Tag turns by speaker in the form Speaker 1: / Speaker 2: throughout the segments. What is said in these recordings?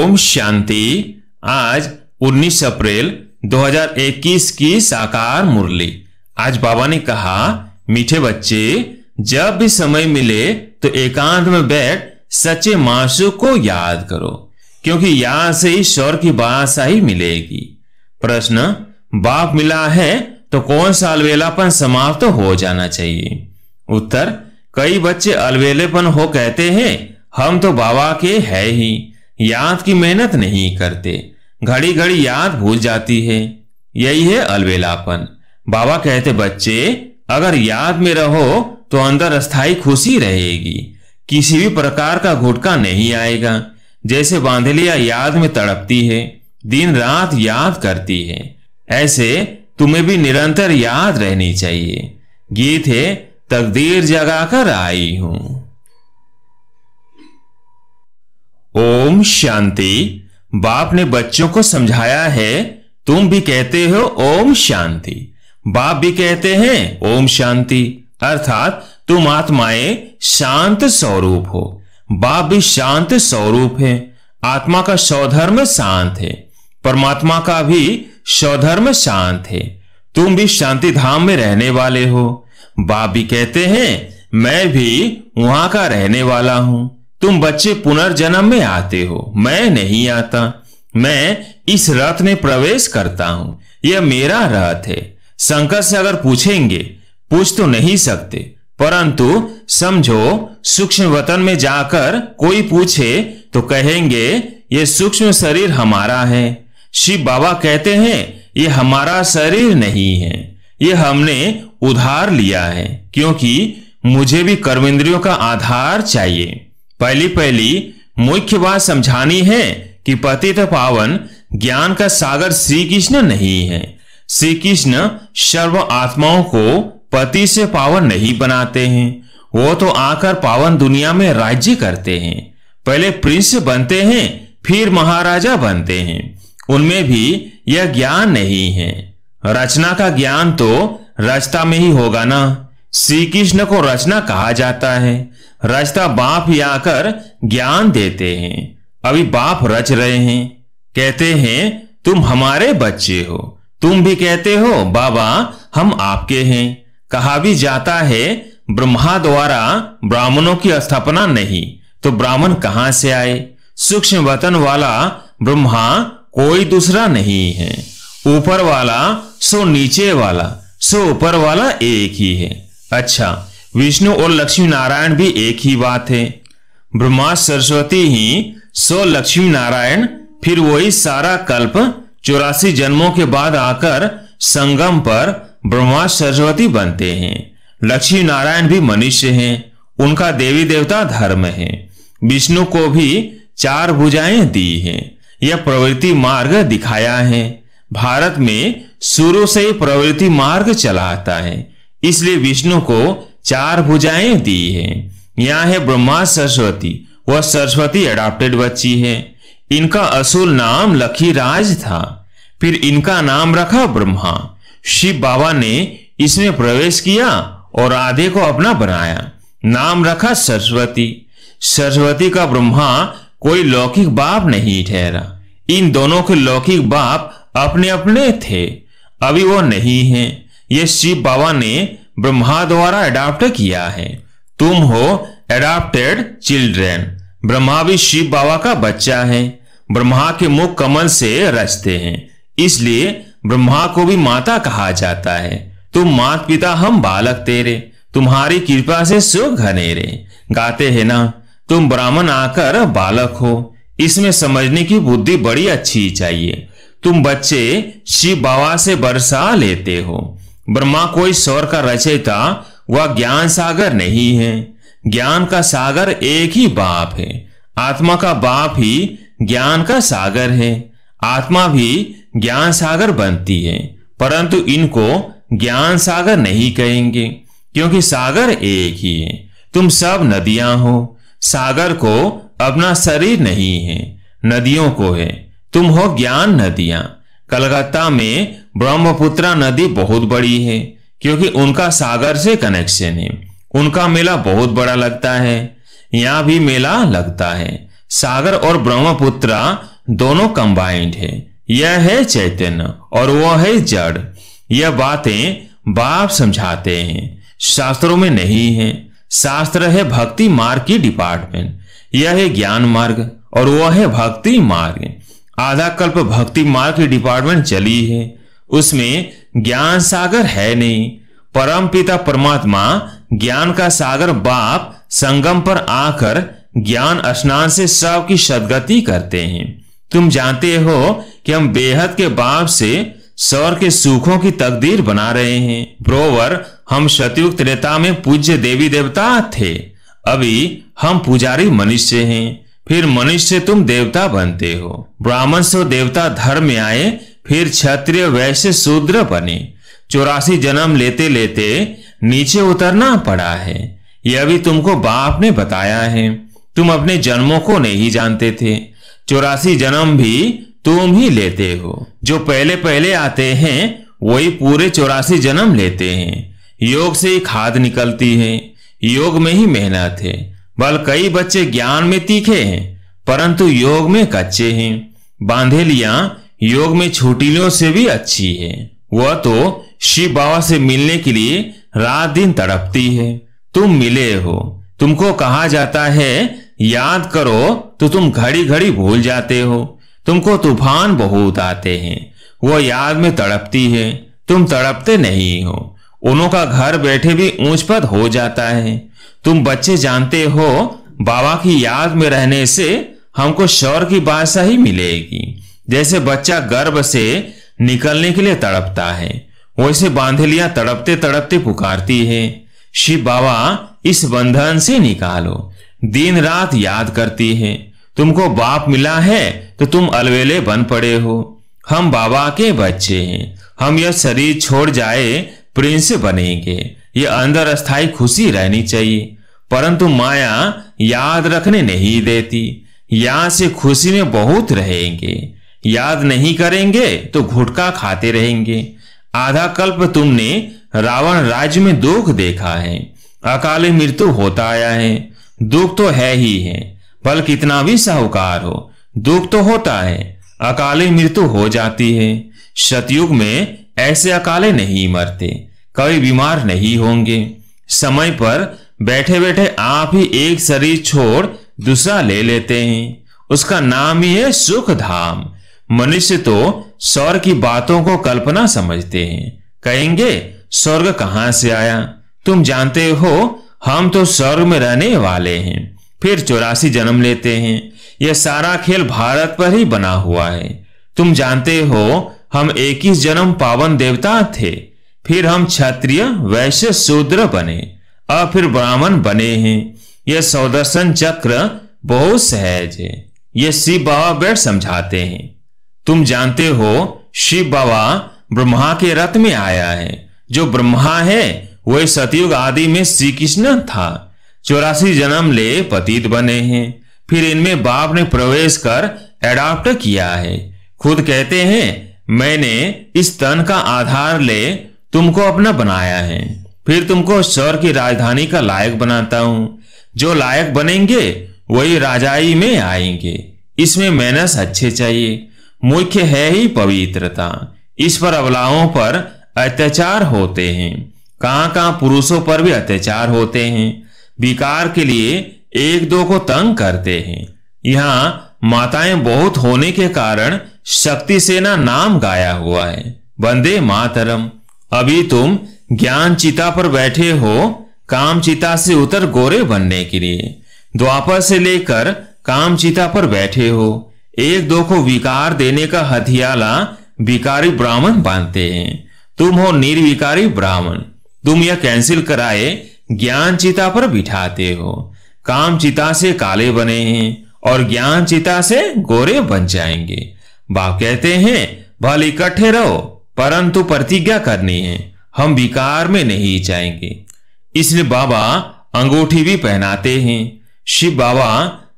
Speaker 1: ओम शांति। आज 19 अप्रैल 2021 की साकार मुरली। आज बाबा ने कहा, मीठे बच्चे, जब भी समय मिले तो एकांत में बैठ सच्चे माशूक को याद करो, क्योंकि यहां से ईश्वर की बादशाही मिलेगी। प्रश्न, बाप मिला है तो कौन सा अलवेलापन समाप्त हो जाना चाहिए? उत्तर, कई बच्चे अलवेलेपन हो कहते हैं हम तो बाबा के है ही, याद की मेहनत नहीं करते, घड़ी घड़ी याद भूल जाती है, यही है अलवेलापन। बाबा कहते, बच्चे अगर याद में रहो तो अंदर अस्थाई खुशी रहेगी, किसी भी प्रकार का घुटका नहीं आएगा। जैसे बांधलिया याद में तड़पती है, दिन रात याद करती है, ऐसे तुम्हें भी निरंतर याद रहनी चाहिए। गीत है, तकदीर जगाकर आई हूं। ओम शांति। बाप ने बच्चों को समझाया है, तुम भी कहते हो ओम शांति, बाप भी कहते हैं ओम शांति, अर्थात तुम आत्माएं शांत स्वरूप हो। बाप भी शांत स्वरूप है। आत्मा का स्वधर्म शांत है, परमात्मा का भी स्वधर्म शांत है। तुम भी शांति धाम में रहने वाले हो। बाप भी कहते हैं मैं भी वहां का रहने वाला हूं। तुम बच्चे पुनर्जन्म में आते हो, मैं नहीं आता। मैं इस रथ में प्रवेश करता हूं, यह मेरा रथ है। शंकर से अगर पूछेंगे, पूछ तो नहीं सकते, परंतु समझो सूक्ष्म वतन में जाकर कोई पूछे तो कहेंगे ये सूक्ष्म शरीर हमारा है। शिव बाबा कहते हैं ये हमारा शरीर नहीं है, ये हमने उधार लिया है, क्योंकि मुझे भी कर्मेंद्रियों का आधार चाहिए। पहली मुख्य बात समझानी है कि पतित पावन ज्ञान का सागर श्री कृष्ण नहीं है। श्री कृष्ण सर्व आत्माओं को पति से पावन नहीं बनाते हैं, वो तो आकर पावन दुनिया में राज्य करते हैं। पहले प्रिंस बनते हैं, फिर महाराजा बनते हैं। उनमें भी यह ज्ञान नहीं है। रचना का ज्ञान तो रचता में ही होगा ना। श्री कृष्ण को रचना कहा जाता है, रचता बाप ही आकर ज्ञान देते हैं। अभी बाप रच रहे हैं, कहते हैं तुम हमारे बच्चे हो। तुम भी कहते हो बाबा हम आपके हैं। कहा भी जाता है ब्रह्मा द्वारा ब्राह्मणों की स्थापना नहीं, तो ब्राह्मण कहां से आए? सूक्ष्म वतन वाला ब्रह्मा कोई दूसरा नहीं है। ऊपर वाला सो नीचे वाला सो ऊपर वाला एक ही है। अच्छा, विष्णु और लक्ष्मी नारायण भी एक ही बात है। ब्रह्मा सरस्वती ही सो लक्ष्मी नारायण, फिर वही सारा कल्प 84 जन्मों के बाद आकर संगम पर ब्रह्मा सरस्वती बनते हैं। लक्ष्मी नारायण भी मनुष्य हैं, उनका देवी देवता धर्म है। विष्णु को भी 4 भुजाएं दी हैं, यह प्रवृत्ति मार्ग दिखाया है। भारत में शुरू से ही प्रवृत्ति मार्ग चला आता है, इसलिए विष्णु को 4 भुजाएं दी है। यहाँ है ब्रह्मा सरस्वती, वह सरस्वती एडॉप्टेड बच्ची है। इनका असुल नाम लखीराज था, फिर इनका नाम रखा ब्रह्मा। शिव बाबा ने इसमें प्रवेश किया और आधे को अपना बनाया, नाम रखा सरस्वती। सरस्वती का ब्रह्मा कोई लौकिक बाप नहीं ठहरा। इन दोनों के लौकिक बाप अपने अपने थे, अभी वो नहीं है। ये शिव बाबा ने ब्रह्मा द्वारा अडॉप्ट किया है। तुम हो अडॉप्टेड चिल्ड्रेन। ब्रह्मा भी शिव बाबा का बच्चा है। ब्रह्मा के मुख कमल से रचते हैं, इसलिए ब्रह्मा को भी माता कहा जाता है। तुम मात पिता हम बालक तेरे, तुम्हारी कृपा से सुख घनेरे। गाते हैं ना, तुम ब्राह्मण आकर बालक हो। इसमें समझने की बुद्धि बड़ी अच्छी चाहिए। तुम बच्चे शिव बाबा से बरसा लेते हो। ब्रह्मा कोई स्वर का रचयिता वह ज्ञान सागर नहीं है। ज्ञान का सागर एक ही बाप है। आत्मा का बाप ही ज्ञान का सागर है। आत्मा भी ज्ञान सागर बनती है, परंतु इनको ज्ञान सागर नहीं कहेंगे, क्योंकि सागर एक ही है। तुम सब नदियां हो। सागर को अपना शरीर नहीं है, नदियों को है। तुम हो ज्ञान नदियां। कलकत्ता में ब्रह्मपुत्रा नदी बहुत बड़ी है, क्योंकि उनका सागर से कनेक्शन है। उनका मेला बहुत बड़ा लगता है, यहाँ भी मेला लगता है। सागर और ब्रह्मपुत्रा दोनों कंबाइंड है। यह है चैतन्य और वह है जड़। यह बातें बाप समझाते हैं, शास्त्रों में नहीं है। शास्त्र है भक्ति मार्ग की डिपार्टमेंट। यह है ज्ञान मार्ग और वह है भक्ति मार्ग। आधा कल्प भक्ति मार्ग की डिपार्टमेंट चली है, उसमें ज्ञान सागर है नहीं। परम पिता परमात्मा ज्ञान का सागर बाप संगम पर आकर ज्ञान स्नान से सबकी सदगति करते हैं। तुम जानते हो कि हम बेहद के बाप से स्वर्ग के सुखों की तकदीर बना रहे हैं। ब्रोवर, हम सतयुग त्रेता में पूज्य देवी देवता थे, अभी हम पुजारी मनुष्य हैं। फिर मनुष्य तुम देवता बनते हो। ब्राह्मण से देवता धर्म में आए, फिर क्षत्रिय वैश्य शूद्र बने। 84 जन्म लेते लेते नीचे उतरना पड़ा है। यह भी तुमको बाप ने बताया है। तुम अपने जन्मों को नहीं जानते थे। 84 जन्म भी तुम ही लेते हो। जो पहले पहले आते हैं वही पूरे 84 जन्म लेते हैं। योग से ही खाद निकलती है, योग में ही मेहनत है। बल कई बच्चे ज्ञान में तीखे हैं परंतु योग में कच्चे हैं। बांधेलियां योग में छोटिलियों से भी अच्छी है। वह तो शिव बाबा से मिलने के लिए रात दिन तड़पती है। तुम मिले हो। तुमको कहा जाता है याद करो तो तुम घड़ी घड़ी भूल जाते हो। तुमको तूफान बहुत आते हैं, वो याद में तड़पती है, तुम तड़पते नहीं हो। उन्हों का घर बैठे भी ऊंच पद हो जाता है। तुम बच्चे जानते हो बाबा की याद में रहने से हमको स्वर्ग की बादशाही मिलेगी। जैसे बच्चा गर्भ से निकलने के लिए तड़पता है, वैसे बांधेलियां तड़पते तड़पते पुकारती है, शिव बाबा इस बंधन से निकालो। दिन रात याद करती है। तुमको बाप मिला है तो तुम अलवेले बन पड़े हो। हम बाबा के बच्चे हैं। हम यह शरीर छोड़ जाए प्रिंस बनेंगे। यह अंदर अस्थायी खुशी रहनी चाहिए, परंतु माया याद रखने नहीं देती। यहां से खुशी में बहुत रहेंगे, याद नहीं करेंगे तो घुटका खाते रहेंगे। आधा कल्प तुमने रावण राज्य में दुख देखा है, अकाले मृत्यु होता आया है। दुख तो है ही है, बल कितना भी साहूकार हो दुख तो होता है, अकाले मृत्यु हो जाती है। सतयुग में ऐसे अकाले नहीं मरते, कभी बीमार नहीं होंगे। समय पर बैठे बैठे आप ही एक शरीर छोड़ दूसरा ले लेते हैं, उसका नाम ही है सुख धाम। मनुष्य तो स्वर्ग की बातों को कल्पना समझते हैं, कहेंगे स्वर्ग कहां से आया। तुम जानते हो हम तो स्वर्ग में रहने वाले हैं, फिर 84 जन्म लेते हैं। यह सारा खेल भारत पर ही बना हुआ है। तुम जानते हो हम 21 जन्म पावन देवता थे, फिर हम क्षत्रिय वैश्य शूद्र बने, अब फिर ब्राह्मण बने हैं। यह सौदर्शन चक्र बहुत सहज है। यह शिव बाबा बैठ समझाते हैं। तुम जानते हो शिव बाबा ब्रह्मा के रथ में आया है। जो ब्रह्मा है वही सतयुग आदि में श्री कृष्ण था। 84 जन्म ले पतित बने हैं, फिर इनमें बाप ने प्रवेश कर एडॉप्ट किया है। खुद कहते हैं मैंने इस तन का आधार ले तुमको अपना बनाया है, फिर तुमको स्वर्ग की राजधानी का लायक बनाता हूं। जो लायक बनेंगे वही राजाई में आएंगे। इसमें मैनस अच्छे चाहिए। मुख्य है ही पवित्रता। इस पर अबलाओं पर अत्याचार होते हैं। कहां कहां पुरुषों पर भी अत्याचार होते हैं। विकार के लिए एक दो को तंग करते हैं। यहाँ माताएं बहुत होने के कारण शक्ति सेना नाम गाया हुआ है। वंदे मातरम। अभी तुम ज्ञान चिता पर बैठे हो, काम चिता से उतर गोरे बनने के लिए। द्वापर से लेकर काम चिता पर बैठे हो। एक दो को विकार देने का हथियाला विकारी ब्राह्मण बांधते हैं। तुम हो निर्विकारी ब्राह्मण। तुम यह कैंसिल कराए ज्ञान चिता पर बिठाते हो। काम चिता से काले बने हैं और ज्ञान चिता से गोरे बन जाएंगे। बाप कहते हैं भले इकट्ठे रहो, परंतु प्रतिज्ञा करनी है हम विकार में नहीं जाएंगे। इसलिए बाबा अंगूठी भी पहनाते हैं। शिव बाबा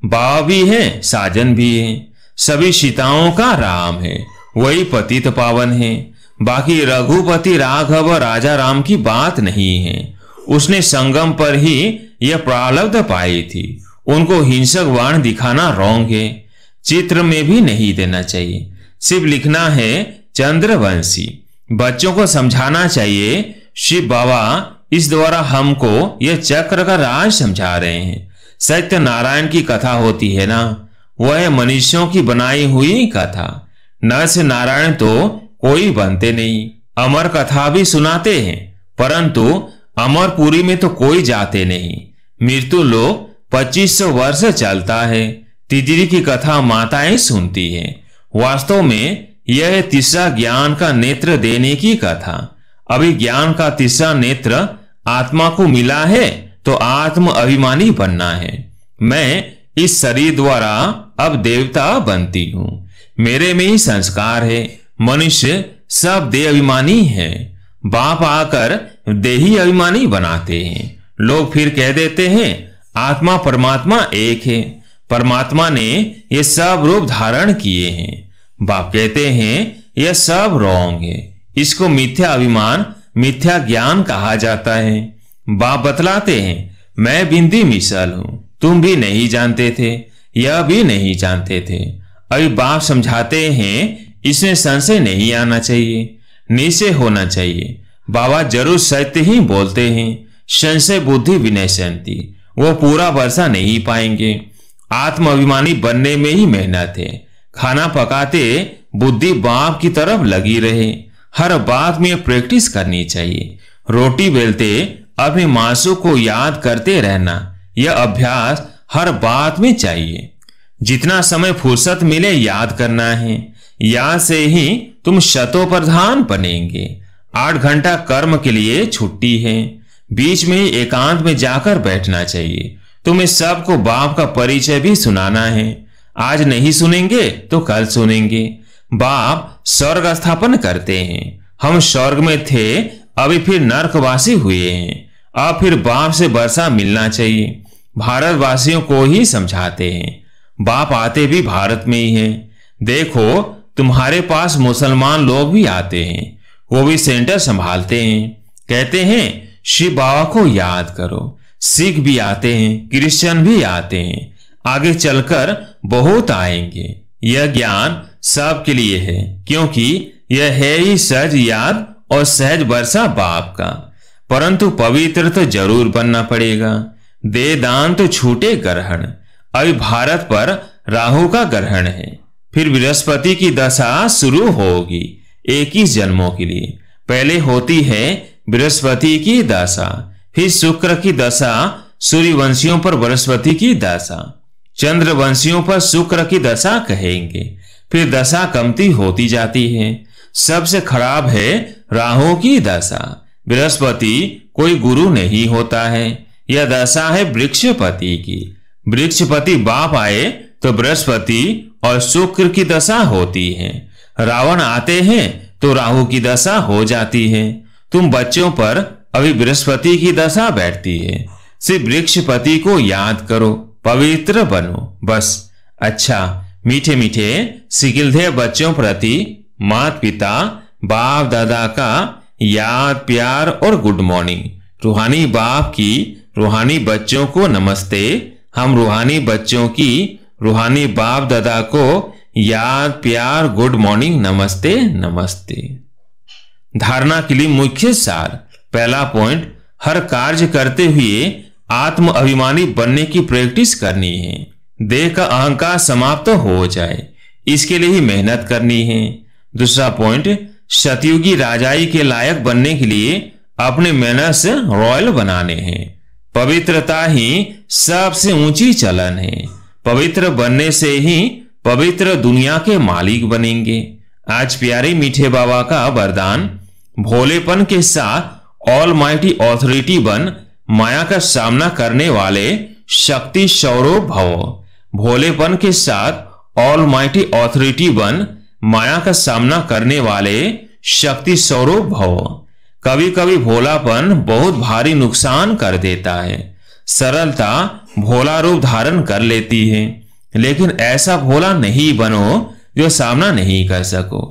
Speaker 1: बाबा भी है, साजन भी है। सभी सीताओं का राम है, वही पतित पावन है। बाकी रघुपति राघव राजा राम की बात नहीं है। उसने संगम पर ही यह प्रारब्ध पाई थी। उनको हिंसक वाण दिखाना रॉन्ग है। चित्र में भी नहीं देना चाहिए। सिर्फ लिखना है चंद्रवंशी। बच्चों को समझाना चाहिए शिव बाबा इस द्वारा हमको यह चक्र का राज समझा रहे हैं। सत्यनारायण की कथा होती है ना, वह मनुष्यों की बनाई हुई कथा। नर से नारायण तो कोई बनते नहीं। अमर कथा भी सुनाते हैं, परंतु अमरपुरी में तो कोई जाते नहीं। मृत्यु लोक 2500 वर्ष चलता है। तितली की कथा माताएं सुनती हैं। वास्तव में यह तीसरा ज्ञान का नेत्र देने की कथा। अभी ज्ञान का तीसरा नेत्र आत्मा को मिला है तो आत्म अभिमानी बनना है। मैं इस शरीर द्वारा अब देवता बनती हूं। मेरे में ही संस्कार है। मनुष्य सब देह अभिमानी है। बाप आकर देही अभिमानी बनाते हैं। लोग फिर कह देते हैं आत्मा परमात्मा एक है। परमात्मा ने ये सब रूप धारण किए हैं। बाप कहते हैं यह सब रॉन्ग है। इसको मिथ्या अभिमान, मिथ्या ज्ञान कहा जाता है। बाप बतलाते हैं मैं बिंदी मिसल हूं। तुम भी नहीं जानते थे, यह भी नहीं जानते थे। अभी बाप समझाते हैं इसमें संशय नहीं आना चाहिए, निश्चय होना चाहिए। बाबा जरूर सत्य ही बोलते हैं। संशय बुद्धि विनश्यन्ति, वो पूरा वर्षा नहीं पाएंगे। आत्म अभिमानी बनने में ही मेहनत है। खाना पकाते बुद्धि बाप की तरफ लगी रहे। हर बात में प्रैक्टिस करनी चाहिए। रोटी बेलते अपने मासों को याद करते रहना, यह अभ्यास हर बात में चाहिए। जितना समय फुर्सत मिले याद करना है। याद से ही तुम शतो प्रधान बनेंगे। 8 घंटा कर्म के लिए छुट्टी है। बीच में ही एकांत में जाकर बैठना चाहिए। तुम्हें सबको बाप का परिचय भी सुनाना है। आज नहीं सुनेंगे तो कल सुनेंगे। बाप स्वर्ग स्थापन करते हैं। हम स्वर्ग में थे, अभी फिर नरकवासी हुए हैं। अब फिर बाप से वर्षा मिलना चाहिए। भारतवासियों को ही समझाते हैं। बाप आते भी भारत में ही हैं। देखो तुम्हारे पास मुसलमान लोग भी आते हैं, वो भी सेंटर संभालते हैं। कहते हैं शिव बाबा को याद करो। सिख भी आते हैं, क्रिश्चियन भी आते हैं। आगे चलकर बहुत आएंगे। यह ज्ञान सबके लिए है, क्योंकि यह है ही सहज याद और सहज वर्षा बाप का। परंतु पवित्र तो जरूर बनना पड़ेगा। दे दान तो छूटे ग्रहण। अभी भारत पर राहु का ग्रहण है। फिर बृहस्पति की दशा शुरू होगी 21 जन्मों के लिए। पहले होती है बृहस्पति की दशा, फिर शुक्र की दशा, सूर्यवंशियों पर बृहस्पति की दशा, चंद्रवंशियों पर शुक्र की दशा कहेंगे। फिर दशा कमती होती जाती है। सबसे खराब है राहु की दशा। बृहस्पति कोई गुरु नहीं होता है। यह दशा है वृक्षपति की। वृक्षपति बाप आए तो बृहस्पति और शुक्र की दशा होती है। रावण आते हैं तो राहु की दशा हो जाती है। तुम बच्चों पर अभी बृहस्पति की दशा बैठती है। सिर्फ वृक्षपति को याद करो, पवित्र बनो, बस। अच्छा, मीठे मीठे सिकिलधे बच्चों प्रति माता पिता बाप दादा का याद, प्यार और गुड मॉर्निंग। रूहानी बाप की रूहानी बच्चों को नमस्ते। हम रूहानी बच्चों की रूहानी बाप दादा को याद, प्यार, गुड मॉर्निंग, नमस्ते नमस्ते। धारणा के लिए मुख्य सार। पहला पॉइंट, हर कार्य करते हुए आत्म अभिमानी बनने की प्रैक्टिस करनी है। देह का अहंकार समाप्त हो जाए, इसके लिए ही मेहनत करनी है। दूसरा पॉइंट, सतयुगी राजाई के लायक बनने के लिए अपने मैनर्स रॉयल बनाने हैं। पवित्रता ही सबसे ऊंची चलन है। पवित्र बनने से ही पवित्र दुनिया के मालिक बनेंगे। आज प्यारे मीठे बाबा का वरदान, भोलेपन के साथ ऑल माइटी ऑथोरिटी बन माया का सामना करने वाले शक्ति स्वरूप भव। भोलेपन के साथ ऑल माइटी ऑथोरिटी बन माया का सामना करने वाले शक्ति स्वरूप भव। कभी कभी भोलापन बहुत भारी नुकसान कर देता है। सरलता भोला रूप धारण कर लेती है, लेकिन ऐसा भोला नहीं बनो जो सामना नहीं कर सको।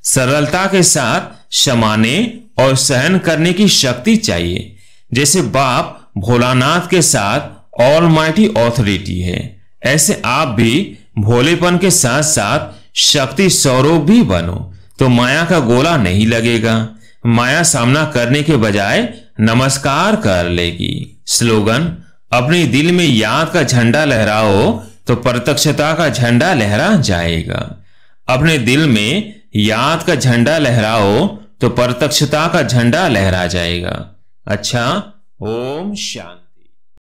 Speaker 1: सरलता के साथ क्षमाने और सहन करने की शक्ति चाहिए। जैसे बाप भोलानाथ के साथ ऑल माइटी ऑथोरिटी है, ऐसे आप भी भोलेपन के साथ साथ शक्ति स्वरूप भी बनो तो माया का गोला नहीं लगेगा। माया सामना करने के बजाय नमस्कार कर लेगी। स्लोगन, अपने दिल में याद का झंडा लहराओ तो प्रत्यक्षता का झंडा लहरा जाएगा। अपने दिल में याद का झंडा लहराओ तो प्रत्यक्षता का झंडा लहरा जाएगा। अच्छा, ओम शांति।